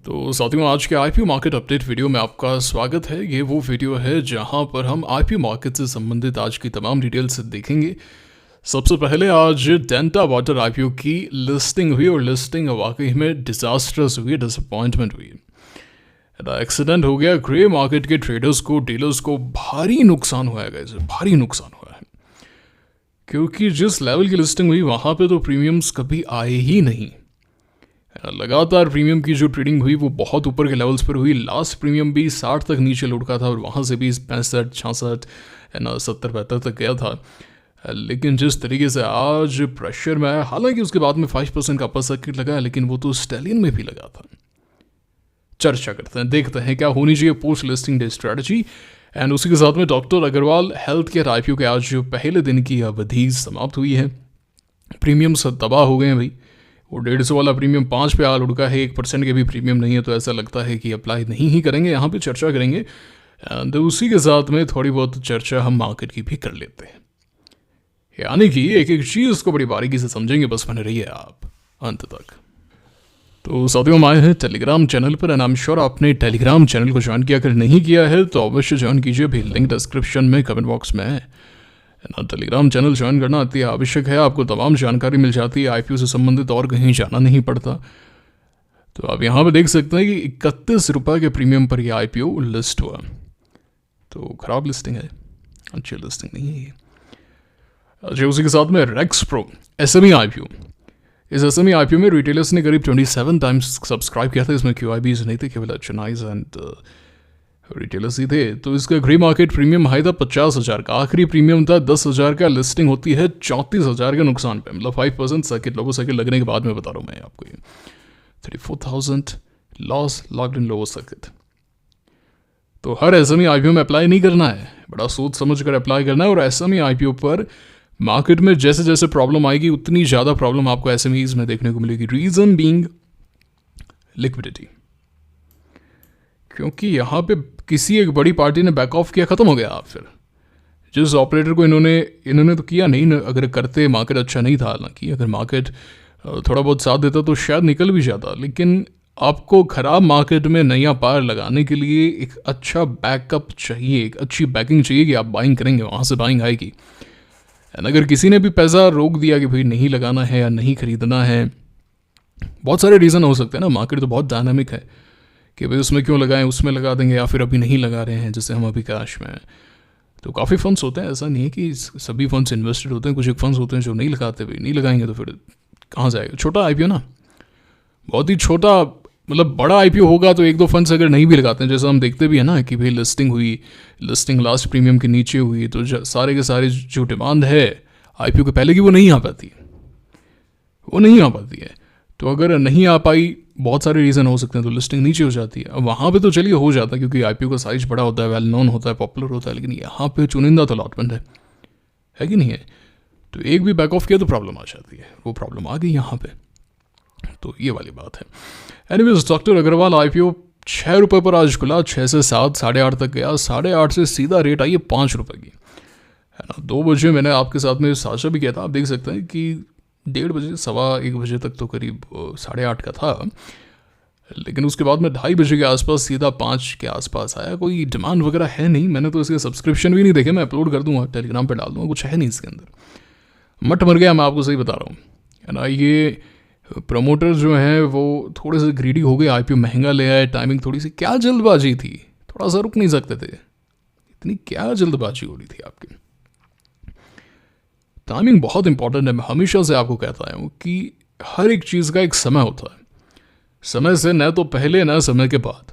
तो साथियों, आज के आईपीओ मार्केट अपडेट वीडियो में आपका स्वागत है। ये वो वीडियो है जहां पर हम आईपीओ मार्केट से संबंधित आज की तमाम डिटेल्स देखेंगे। सबसे पहले आज डेल्टा वाटर आईपीओ की लिस्टिंग हुई और लिस्टिंग वाकई में डिजास्टर्स हुई, डिसअपॉइंटमेंट हुई। एक्सीडेंट हो गया, ग्रे मार्केट के ट्रेडर्स को, डीलर्स को भारी नुकसान हुआ है गाइस, भारी नुकसान हुआ है। क्योंकि जिस लेवल की लिस्टिंग हुई वहाँ पे तो प्रीमियम्स कभी आए ही नहीं। लगातार प्रीमियम की जो ट्रेडिंग हुई वो बहुत ऊपर के लेवल्स पर हुई। लास्ट प्रीमियम भी 60 तक नीचे लुढ़का था और वहाँ से भी 65, 66 70, 75 तक गया था। लेकिन जिस तरीके से आज प्रेशर में आया, हालांकि उसके बाद में 5% का अपर सर्किट लगा, लेकिन वो तो स्टैलियन में भी लगा था। चर्चा करते हैं, देखते हैं क्या होनी चाहिए post listing day strategy. And उसी के साथ में doctor Agarwal health care IPO के आज जो पहले दिन की अवधि समाप्त हुई है। प्रीमियम सब तबाह हो गए हैं भाई। वो 150 वाला प्रीमियम 5 पे आ लुढ़का है, 1% के भी प्रीमियम नहीं है, तो ऐसा लगता है कि अप्लाई नहीं ही करेंगे। यहाँ पे चर्चा करेंगे एंड उसी के साथ में थोड़ी बहुत चर्चा हम मार्केट की भी कर लेते हैं। यानी कि एक एक चीज़ को बड़ी बारीकी से समझेंगे, बस बने रहिए आप अंत तक। तो साथियों, हम आए हैं टेलीग्राम चैनल पर एंड आई एम श्योर आपने टेलीग्राम चैनल को ज्वाइन किया, अगर नहीं किया है तो अवश्य ज्वाइन कीजिए, भी लिंक डिस्क्रिप्शन में कमेंट बॉक्स में है। टेलीग्राम चैनल ज्वाइन करना अति आवश्यक है, आपको तमाम जानकारी मिल जाती है, आईपीओ से संबंधित और कहीं जाना नहीं पड़ता। तो आप यहाँ पे देख सकते हैं कि 31 रुपये के प्रीमियम पर यह आईपीओ लिस्ट हुआ। तो खराब लिस्टिंग है, अच्छी लिस्टिंग नहीं है ये। अच्छा, उसी के साथ में रेक्स प्रो एसएमई आईपीओ। इस एसएमई आईपीओ में रिटेलर्स ने करीब 27 टाइम्स सब्सक्राइब किया था। इसमें क्यूआईबीज नहीं थे, केवल एचएनआईज एंड रिटेलर्स ही थे। तो इसका ग्रे मार्केट प्रीमियम हाई था 50,000 का, आखिरी प्रीमियम था 10,000 का, लिस्टिंग होती है 34,000 के नुकसान पे, मतलब 5% सर्किट, लोगो सर्किट लगने के बाद में बता रहा हूँ मैं आपको ये 34,000 loss locked in logo circuit. तो हर एसएमई आईपीओ में अप्लाई नहीं करना है, बड़ा सोच समझ कर अप्लाई करना है। और एसएमई आईपीओ पर मार्केट में जैसे जैसे प्रॉब्लम आएगी उतनी ज़्यादा प्रॉब्लम आपको एसएमईज में देखने को मिलेगी। रीजन बीइंग लिक्विडिटी, क्योंकि यहाँ पे किसी एक बड़ी पार्टी ने बैक ऑफ किया, ख़त्म हो गया। आप फिर जिस ऑपरेटर को इन्होंने तो किया नहीं, अगर करते मार्केट अच्छा नहीं था, हालांकि अगर मार्केट थोड़ा बहुत साथ देता तो शायद निकल भी जाता। लेकिन आपको ख़राब मार्केट में नया पार लगाने के लिए एक अच्छा बैकअप चाहिए, एक अच्छी बैकिंग चाहिए कि आप बाइंग करेंगे, वहाँ से बाइंग आएगी। एंड अगर किसी ने भी पैसा रोक दिया कि भाई नहीं लगाना है या नहीं खरीदना है, बहुत सारे रीज़न हो सकते हैं ना, मार्केट तो बहुत डायनामिक है कि भाई उसमें क्यों लगाएं, उसमें लगा देंगे, या फिर अभी नहीं लगा रहे हैं, जैसे हम अभी कैश में हैं। तो काफ़ी फंड्स होते हैं, ऐसा नहीं है कि सभी फंड्स इन्वेस्टेड होते हैं, कुछ एक फंड्स होते हैं जो नहीं लगाते, भाई नहीं लगाएंगे तो फिर कहाँ जाएगा। छोटा आईपीओ ना, बहुत ही छोटा, मतलब बड़ा आईपीओ होगा तो एक दो फंड्स अगर नहीं भी लगाते हैं, जैसा हम देखते भी है ना कि भाई लिस्टिंग हुई, लिस्टिंग लास्ट प्रीमियम के नीचे हुई, तो सारे के सारे जो डिमांड है आईपीओ के पहले की वो नहीं आ पाती है। तो अगर नहीं आ पाई, बहुत सारे रीज़न हो सकते हैं, तो लिस्टिंग नीचे हो जाती है। अब वहाँ पे तो चलिए हो जाता है क्योंकि आईपीओ का साइज बड़ा होता है, वेल नोन होता है, पॉपुलर होता है। लेकिन यहाँ पे चुनिंदा तो अलॉटमेंट है कि नहीं है, तो एक भी बैक ऑफ किया तो प्रॉब्लम आ जाती है। वो प्रॉब्लम आ गई यहाँ पे, तो ये वाली बात है। एनीवेज, डॉक्टर अग्रवाल आईपीओ 6 रुपये पर आज खुला, 6 से 7, 8.5 तक गया, 8.5 से सीधा रेट आई है 5 रुपये की, है ना। 2 बजे मैंने आपके साथ में साझा भी किया था, आप देख सकते हैं कि 1:30 बजे, 1:15 बजे तक तो करीब 8:30 का था। लेकिन उसके बाद में 2:30 बजे के आसपास सीधा 5 के आसपास आया। कोई डिमांड वगैरह है नहीं, मैंने तो इसके सब्सक्रिप्शन भी नहीं देखे, मैं अपलोड कर दूंगा, टेलीग्राम पे डाल दूंगा, कुछ है नहीं इसके अंदर। मट मर गया, मैं आपको सही बता रहा हूँ, है ना। ये प्रमोटर जो हैं वो थोड़े से ग्रीडी हो गए, आईपीओ महंगा ले आए, टाइमिंग थोड़ी सी, क्या जल्दबाजी थी, थोड़ा सा रुक नहीं सकते थे, इतनी क्या जल्दबाजी हो रही थी आपकी। टाइमिंग बहुत इंपॉर्टेंट है, मैं हमेशा से आपको कहता आया हूँ कि हर एक चीज़ का एक समय होता है, समय से न तो पहले न समय के बाद।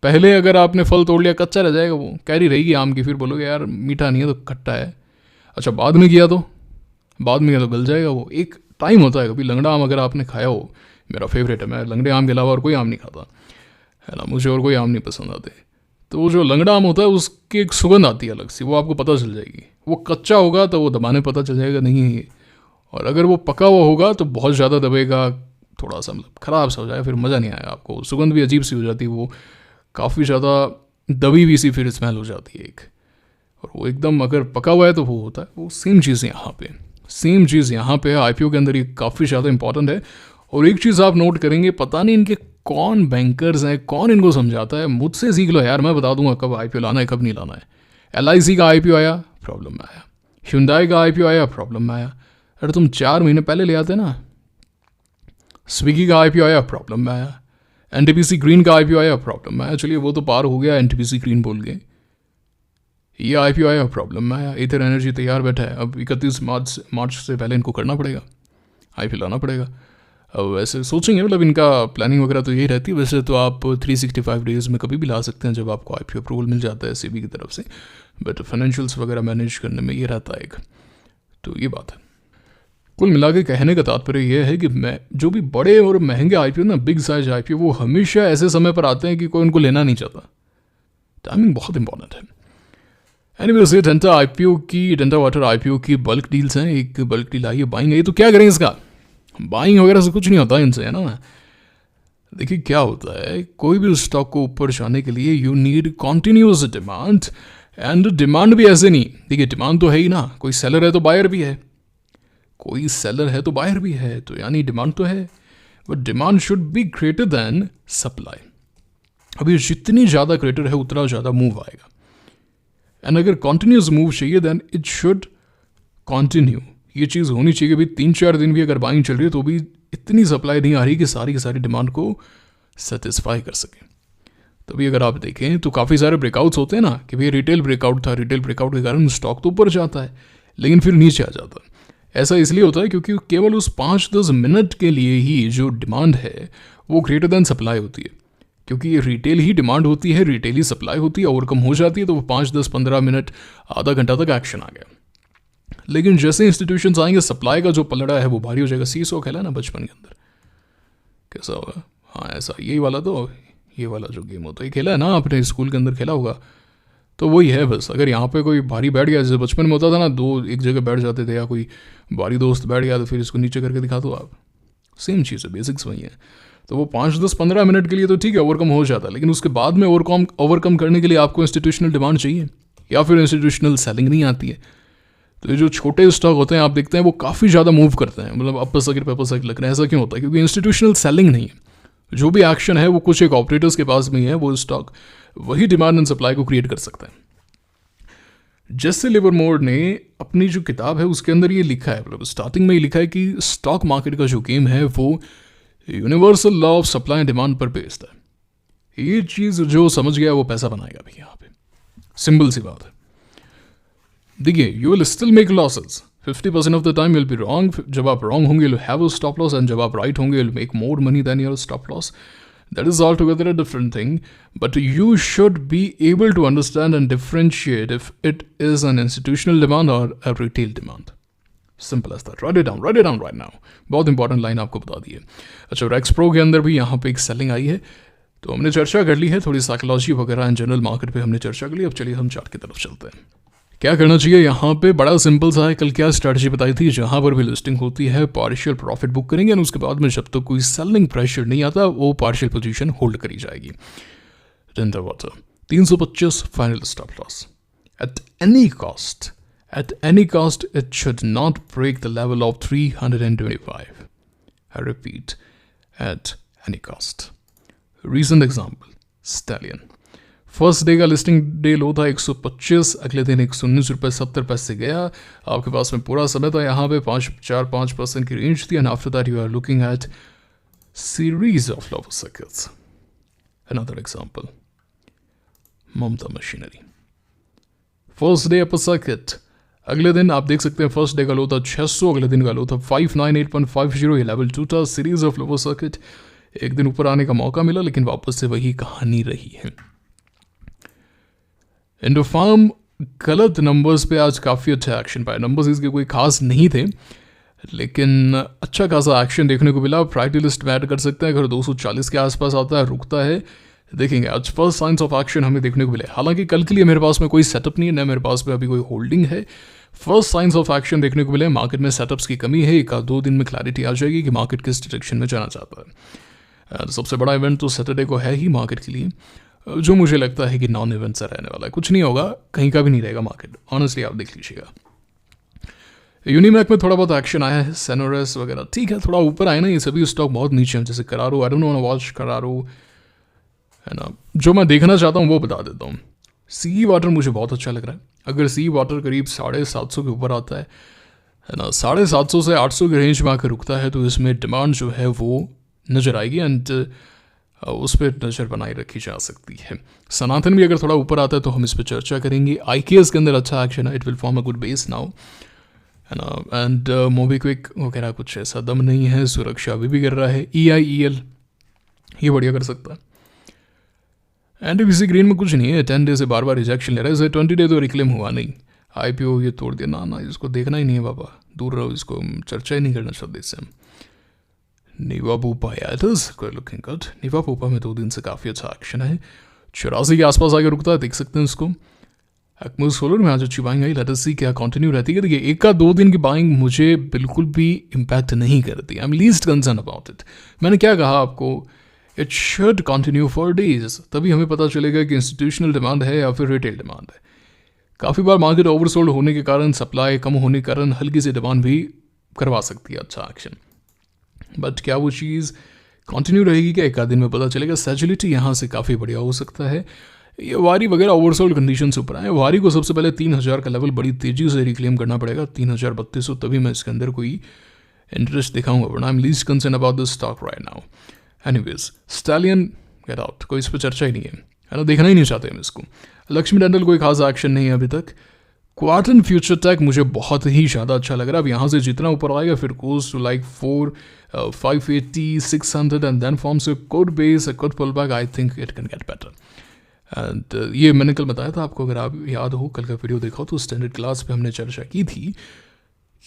पहले अगर आपने फल तोड़ लिया, कच्चा रह जाएगा, वो कैरी रहेगी आम की, फिर बोलोगे यार मीठा नहीं है तो खट्टा है। अच्छा, बाद में किया तो गल जाएगा वो। एक टाइम होता है। कभी लंगड़ा आम अगर आपने खाया हो, मेरा फेवरेट है, मैं लंगड़े आम के अलावा और कोई आम नहीं खाता, है ना, मुझे और कोई आम नहीं पसंद आते। तो वो जो लंगड़ा आम होता है उसकी एक सुगंध आती है अलग सी, वो आपको पता चल जाएगी। वो कच्चा होगा तो वो दबाने पता चल जाएगा नहीं है ये, और अगर वो पका हुआ होगा तो बहुत ज़्यादा दबेगा, थोड़ा सा मतलब ख़राब सा हो जाएगा, फिर मज़ा नहीं आएगा आपको, सुगंध भी अजीब सी हो जाती है, वो काफ़ी ज़्यादा दबी हुई सी फिर स्मेल हो जाती है एक। और वो एकदम अगर पका हुआ है तो वो होता है। वो सेम चीज़ यहाँ पे है आईपीओ के अंदर, ये काफ़ी ज़्यादा इंपॉर्टेंट है। और एक चीज़ आप नोट करेंगे, पता नहीं इनके कौन बैंकर्स हैं, कौन इनको समझाता है? मुझसे सीख लो यार, मैं बता दूंगा कब आईपीओ लाना है, कब नहीं लाना है। LIC का आईपीओ आया, प्रॉब्लम में आया। Hyundai का आईपीओ आया, प्रॉब्लम में आया। अरे तुम 4 महीने पहले ले आते ना। स्विगी का आईपीओ आया, प्रॉब्लम में आया। NTPC ग्रीन का आईपीओ आया, प्रॉब्लम में आया। चलिए वो तो पार हो गया, NTPC ग्रीन बोल गए। ये आईपीओ आया, प्रॉब्लम में आया। एथर एनर्जी तैयार बैठा है, अब 31 मार्च से पहले इनको करना पड़ेगा, आईपीओ लाना पड़ेगा। अब वैसे सोचेंगे, मतलब इनका प्लानिंग वगैरह तो यही रहती है। वैसे तो आप 365 डेज़ में कभी भी ला सकते हैं जब आपको आईपीओ अप्रूवल मिल जाता है SEBI की तरफ से, बट फाइनेंशियल्स वगैरह मैनेज करने में ये रहता है एक, तो ये बात है। कुल मिला के कहने का तात्पर्य यह है कि मैं जो भी बड़े और महंगे आईपीओ ना, बिग साइज आईपीओ, वो हमेशा ऐसे समय पर आते हैं कि कोई उनको लेना नहीं चाहता। टाइमिंग बहुत इंपॉर्टेंट है। एनीवेज, ये डेल्टा वाटर आईपीओ की बल्क डील्स हैं। एक बल्क डील आई है, बाइंग है। तो क्या करें इसका? बाइंग वगैरह से कुछ नहीं होता इनसे, है ना। देखिए क्या होता है, कोई भी स्टॉक को ऊपर जाने के लिए you need continuous demand, and demand भी ऐसे नहीं। देखिए डिमांड तो है ही ना, कोई सेलर है तो बायर भी है, कोई सेलर है तो बायर भी है, तो यानी डिमांड तो है, but demand should be greater than supply. अभी जितनी ज़्यादा ग्रेटर है उतना ज़्यादा मूव आएगा। एंड अगर कॉन्टिन्यूस मूव चाहिए देन इट शुड कॉन्टिन्यू। ये चीज़ होनी चाहिए कि भाई 3-4 दिन भी अगर बाइंग चल रही है तो भी इतनी सप्लाई नहीं आ रही कि सारी की सारी डिमांड को सेटिस्फाई कर सके। तभी अगर आप देखें तो काफ़ी सारे ब्रेकआउट्स होते हैं ना, कि भाई रिटेल ब्रेकआउट था, रिटेल ब्रेकआउट के कारण स्टॉक तो ऊपर जाता है लेकिन फिर नीचे आ जाता है। ऐसा इसलिए होता है क्योंकि केवल उस 5-10 मिनट के लिए ही जो डिमांड है वो ग्रेटर देन सप्लाई होती है, क्योंकि ये रिटेल ही डिमांड होती है, रिटेल ही सप्लाई होती है, ओवरकम हो जाती है तो वो 5-10-15 मिनट, आधा घंटा तक एक्शन आ गया। लेकिन जैसे इंस्टीट्यूशंस आएंगे, सप्लाई का जो पलड़ा है वो भारी हो जाएगा। सीसो खेला ना बचपन के अंदर, कैसा होगा? हाँ ऐसा, यही वाला तो, ये वाला जो गेम होता है खेला है ना आपने, स्कूल के अंदर खेला होगा, तो वही है बस। अगर यहाँ पे कोई भारी बैठ गया, जैसे बचपन में होता था ना, 2 एक जगह बैठ जाते थे, या कोई भारी दोस्त बैठ गया तो फिर इसको नीचे करके दिखा दो आप, सेम चीज़ है, बेसिक्स वही है। तो वो 5-10-15 मिनट के लिए तो ठीक है ओवरकम हो जाता है, लेकिन उसके बाद में ओवरकम करने के लिए आपको इंस्टीट्यूशनल डिमांड चाहिए, या फिर इंस्टीट्यूशनल सेलिंग नहीं आती है। तो ये जो छोटे स्टॉक होते हैं आप देखते हैं वो काफ़ी ज़्यादा मूव करते हैं, मतलब अपर सर्किट पेपर सर्किट लग रहे हैं। ऐसा क्यों होता है? क्योंकि इंस्टीट्यूशनल सेलिंग नहीं है। जो भी एक्शन है वो कुछ एक ऑपरेटर्स के पास में ही है, वो स्टॉक वही डिमांड एंड सप्लाई को क्रिएट कर सकता है। जैसे लिवरमोर ने अपनी जो किताब है उसके अंदर ये लिखा है, मतलब स्टार्टिंग में ही लिखा है कि स्टॉक मार्केट का जो गेम है वो universal law of supply and demand पर बेस्ड है। ये चीज़ जो समझ गया वो पैसा बनाएगा भी। यहाँ पे सिंपल सी बात है। देखिए, you will still make losses 50% of the time, will be wrong. जब आप रॉन्ग होंगे you have a stop loss, and जब आप राइट होंगे you make more money than your stop loss. That is altogether a different thing, but you should be able to understand and differentiate if it is an institutional demand or a retail demand. Simple as that. Write it down right now. बहुत important line आपको बता दी है। अच्छा, racks pro के अंदर भी यहाँ पे एक सेलिंग आई है, तो हमने चर्चा कर ली है, थोड़ी साइकोलॉजी वगैरह एंड जनरल मार्केट पे हमने चर्चा कर ली। अब चलिए हम चार्ट की तरफ चलते हैं। क्या करना चाहिए यहाँ पे? बड़ा सिंपल सा है। कल क्या स्ट्रैटेजी बताई थी? जहाँ पर भी लिस्टिंग होती है पार्शियल प्रॉफिट बुक करेंगे, और उसके बाद में जब तक तो कोई सेलिंग प्रेशर नहीं आता वो पार्शियल पोजीशन होल्ड करी जाएगी। Delta water 325 final stop loss. At any cost it should not break the level of 325। I repeat, at any cost. Recent example stallion. First day का लिस्टिंग डे लो था 125, अगले दिन 119 रुपये 70 पैसे गया। आपके पास में पूरा समय था, यहाँ पे 4-5% की रेंज थी, and after that you are looking at series of lower circuits. Another example, Mamta machinery. First day upper circuit, अगले दिन आप देख सकते हैं फर्स्ट डे का लो था 600, अगले दिन का लो था 598.50, ये लेवल 2 था। सीरीज ऑफ लोअर सर्किट, एक दिन ऊपर आने का मौका मिला लेकिन वापस से वही कहानी रही है। इंडोफार्म गलत नंबर्स पे आज काफ़ी अच्छा एक्शन पाया। नंबर्स इसके कोई खास नहीं थे लेकिन अच्छा खासा एक्शन देखने को मिला। प्रायोरिटी लिस्ट में ऐड कर सकते हैं, अगर 240 के आसपास आता है, रुकता है, देखेंगे। आज फर्स्ट साइंस ऑफ एक्शन हमें देखने को मिले। हालांकि कल के लिए मेरे पास में कोई सेटअप नहीं है, ना मेरे पास में अभी कोई होल्डिंग है। फर्स्ट साइंस ऑफ एक्शन देखने को मिले। मार्केट में सेटअप्स की कमी है, 1-2 दिन में क्लैरिटी आ जाएगी कि मार्केट किस डायरेक्शन में जाना चाहता है। सबसे बड़ा इवेंट तो सैटरडे को है ही मार्केट के लिए, जो मुझे लगता है कि नॉन इवेंट सा रहने वाला है। कुछ नहीं होगा, कहीं का भी नहीं रहेगा मार्केट, ऑनेस्टली आप देख लीजिएगा। यूनिमैक में थोड़ा बहुत एक्शन आया है, सेनोरस वगैरह ठीक है, थोड़ा ऊपर आए ना, ये सभी स्टॉक बहुत नीचे हैं, जैसे करारो, I don't want to watch करारो, है ना। जो मैं देखना चाहता हूँ वो बता देता हूँ। सी वाटर मुझे बहुत अच्छा लग रहा है। अगर सी वाटर करीब 750 के ऊपर आता है ना, 750 से 800 के रेंज में आकर रुकता है, तो इसमें डिमांड जो है वो नज़र आएगी एंड उस पर नज़र बनाई रखी जा सकती है। सनातन भी अगर थोड़ा ऊपर आता है तो हम इस पर चर्चा करेंगे। IKS के अंदर अच्छा एक्शन है, it will form a good base now, है ना। एंड मोबीक्विक वगैरह कुछ ऐसा दम नहीं है, सुरक्षा अभी भी कर रहा है। EIEL ये बढ़िया कर सकता है। NTPC ग्रीन में कुछ नहीं है, 10 डे से बार बार रिजेक्शन ले रहा है, इसे 20 डे तो रिक्लेम हुआ नहीं, IPO ये तोड़ दिया ना, इसको देखना ही नहीं है बाबा, दूर रहो, इसको चर्चा ही नहीं करना चाहते इससे हम। नीवा पूपा लुकिंग गुड। नीवा पूपा में 2 दिन से काफ़ी अच्छा एक्शन है, 84 के आसपास आगे रुकता है, देख सकते हैं इसको। एक्मो सोलर में आज अच्छी बाइंग आई, लेट अस सी क्या कंटिन्यू रहती है। देखिए 1 का 2 दिन की बाइंग मुझे बिल्कुल भी इम्पैक्ट नहीं करती, I am least concern about it. मैंने क्या कहा आपको, it should continue for days, तभी हमें पता चलेगा कि इंस्टीट्यूशनल डिमांड है या फिर रिटेल डिमांड है। काफ़ी बार मार्केट ओवरसोल्ड होने के कारण, सप्लाई कम होने के कारण हल्की सी डिमांड भी करवा सकती है अच्छा एक्शन, बट क्या वो चीज़ कंटिन्यू रहेगी क्या, 1 आध दिन में पता चलेगा। सेजिलिटी यहाँ से काफ़ी बढ़िया हो सकता है। ये वारी वगैरह ओवरसोल्ड कंडीशन से ऊपर आए, वारी को सबसे पहले 3000 का लेवल बड़ी तेज़ी से रिक्लेम करना पड़ेगा, 3200, तभी मैं इसके अंदर कोई इंटरेस्ट दिखाऊंगा, वरना I am least concern about this stock right now. Anyways stallion get out, कोई इस पर चर्चा ही नहीं है ना, देखना ही नहीं चाहते हम इसको। लक्ष्मी डेंटल कोई खास एक्शन नहीं है अभी तक। क्वार्टन फ्यूचर टेक मुझे बहुत ही ज़्यादा अच्छा लग रहा है। अब यहाँ से जितना ऊपर आएगा फिर goes to like 580, 600 and then forms a good base, a good pull back, I think it can get better. And ये मैंने कल बताया था आपको, अगर आप याद हो कल का वीडियो देखा हो तो स्टैंडर्ड क्लास पे हमने चर्चा की थी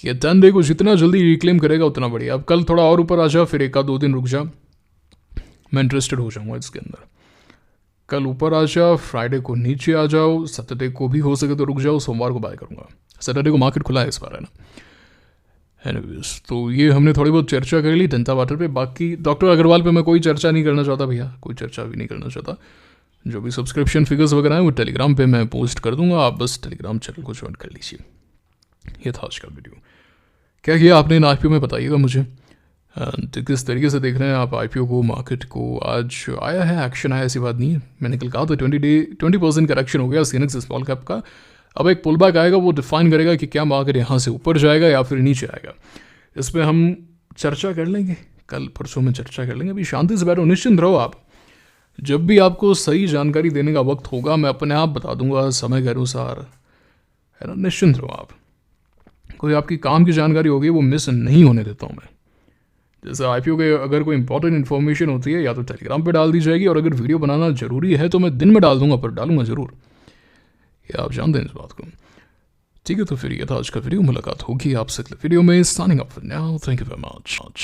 कि 10 डे को जितना जल्दी रिक्लेम करेगा उतना बढ़िया। अब कल थोड़ा और ऊपर आ जा, फिर 1 आध 2 दिन रुक जा, मैं इंटरेस्टेड हो जाऊँगा इसके अंदर। कल ऊपर आ जाओ, फ्राइडे को नीचे आ जाओ, सैटरडे को भी हो सके तो रुक जाओ, सोमवार को बाय करूँगा। सैटरडे को मार्केट खुला है इस बार, है ना। एनीवेज तो ये हमने थोड़ी बहुत चर्चा कर ली डेंटा वाटर पे। बाकी डॉक्टर अग्रवाल पे मैं कोई चर्चा नहीं करना चाहता भैया, कोई चर्चा भी नहीं करना चाहता। जो भी सब्सक्रिप्शन फिगर्स वगैरह हैं वो टेलीग्राम पे मैं पोस्ट कर दूंगा, आप बस टेलीग्राम चैनल को ज्वाइन कर लीजिए। ये था आज का वीडियो। क्या किया आपने इन IPO में बताइएगा मुझे, किस तरीके से देख रहे हैं आप IPO को, मार्केट को। आज आया है एक्शन, आया ऐसी बात नहीं है, मैंने कल कहा था 20% करेक्शन हो गया सीनेक्स स्मॉल कैप का। अब एक पुल बैक आएगा, वो डिफाइन करेगा कि क्या मार्केट यहाँ से ऊपर जाएगा या फिर नीचे आएगा। इस पर हम चर्चा कर लेंगे, कल परसों में चर्चा कर लेंगे। अभी शांति से बैठो, निश्चिंत रहो आप। जब भी आपको सही जानकारी देने का वक्त होगा मैं अपने आप बता दूंगा समय के अनुसार, है ना। निश्चिंत रहो आप, कोई आपकी काम की जानकारी होगी वो मिस नहीं होने देता हूँ मैं। जैसे IPO के अगर कोई इंपॉर्टेंट इन्फॉर्मेशन होती है या तो टेलीग्राम पे डाल दी जाएगी, और अगर वीडियो बनाना जरूरी है तो मैं दिन में डाल दूंगा, पर डालूंगा ज़रूर, ये आप जानते हैं इस बात को। ठीक है, तो फिर ये था आज का वीडियो, मुलाकात होगी आपसे अगले वीडियो में। Signing off now, thank you very much.